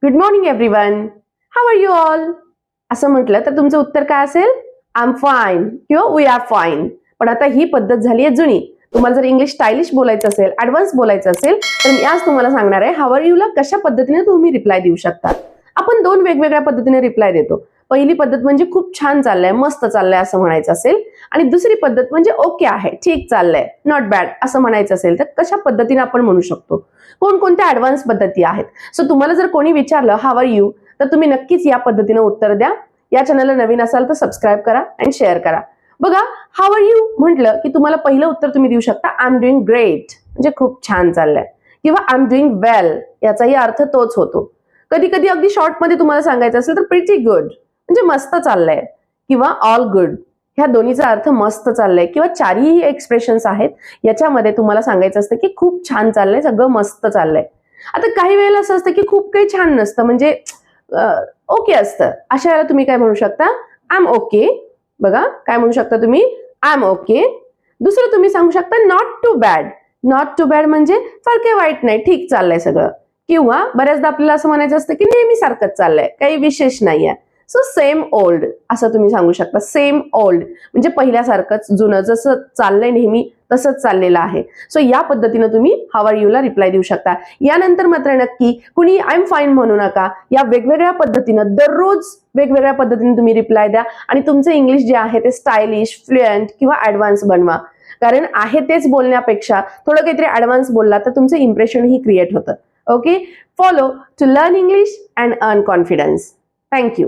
Good morning everyone. How are you all? असं म्हटलं तर तुमचं उत्तर काय असेल? आय एम फाईन किंवा वी आर फाईन. पण आता ही पद्धत झाली आहे जुनी. तुम्हाला जर इंग्लिश स्टायलिश बोलायचं असेल, ऍडव्हान्स बोलायचं असेल, तर मी आज तुम्हाला सांगणार आहे हाऊ आर यू ला कशा पद्धतीने तुम्ही रिप्लाय देऊ शकता. आपण दोन वेगवेगळ्या पद्धतीने रिप्लाय देतो. पहिली पद्धत म्हणजे खूप छान चाललंय, मस्त चाललंय असं म्हणायचं असेल, आणि दुसरी पद्धत म्हणजे ओके आहे, ठीक चाललंय, नॉट बॅड असं म्हणायचं असेल तर कशा पद्धतीने आपण म्हणू शकतो. कोणकोणत्या ऍडव्हान्स पद्धती आहेत. सो तुम्हाला जर कोणी विचारलं हाऊ आर यू, तर तुम्ही नक्कीच या पद्धतीने उत्तर द्या. या चॅनलला नवीन असाल तर सबस्क्राईब करा आणि शेअर करा. बघा, हाऊ आर यू म्हटलं की तुम्हाला पहिलं उत्तर तुम्ही देऊ शकता आय एम डुईंग ग्रेट, म्हणजे खूप छान चाललंय, किंवा आय एम डुईंग वेल, याचाही अर्थ तोच होतो. कधी कधी अगदी शॉर्ट मध्ये तुम्हाला सांगायचं असेल तर प्रिटी गुड, म्हणजे मस्त चाललंय, किंवा ऑल गुड. ह्या दोन्हीचा अर्थ मस्त चाललंय, किंवा चारही एक्सप्रेशन्स आहेत याच्यामध्ये तुम्हाला सांगायचं असतं की खूप छान चाललंय, सगळं मस्त चाललंय. आता काही वेळेला असं असतं की खूप काही छान नसतं, म्हणजे ओके असतं. अशा वेळेला तुम्ही काय म्हणू शकता? I am okay. बघा, काय म्हणू शकता तुम्ही? I am okay. दुसरं तुम्ही सांगू शकता not too bad. Not too bad म्हणजे फार काही वाईट नाही, ठीक चाललंय सगळं. किंवा बऱ्याचदा आपल्याला असं म्हणायचं असतं की नेहमी सारखंच चाललंय, काही विशेष नाहीये. सो सेम ओल्ड असं तुम्ही सांगू शकता. सेम ओल्ड म्हणजे पहिल्यासारखंच, जुनं, जसं चाललंय नेहमी तसंच चाललेलं आहे. सो या पद्धतीनं तुम्ही हाऊ आर यू ला रिप्लाय देऊ शकता. यानंतर मात्र नक्की कुणी आय एम फाईन म्हणू नका. या वेगवेगळ्या पद्धतीनं दररोज वेगवेगळ्या पद्धतीने तुम्ही रिप्लाय द्या आणि तुमचं इंग्लिश जे आहे ते स्टायलिश, फ्लुएंट किंवा ऍडव्हान्स बनवा. कारण आहे तेच बोलण्यापेक्षा थोडं काहीतरी ऍडव्हान्स बोलला तर तुमचं इम्प्रेशनही क्रिएट होतं. Okay, follow to learn English and earn confidence. Thank you.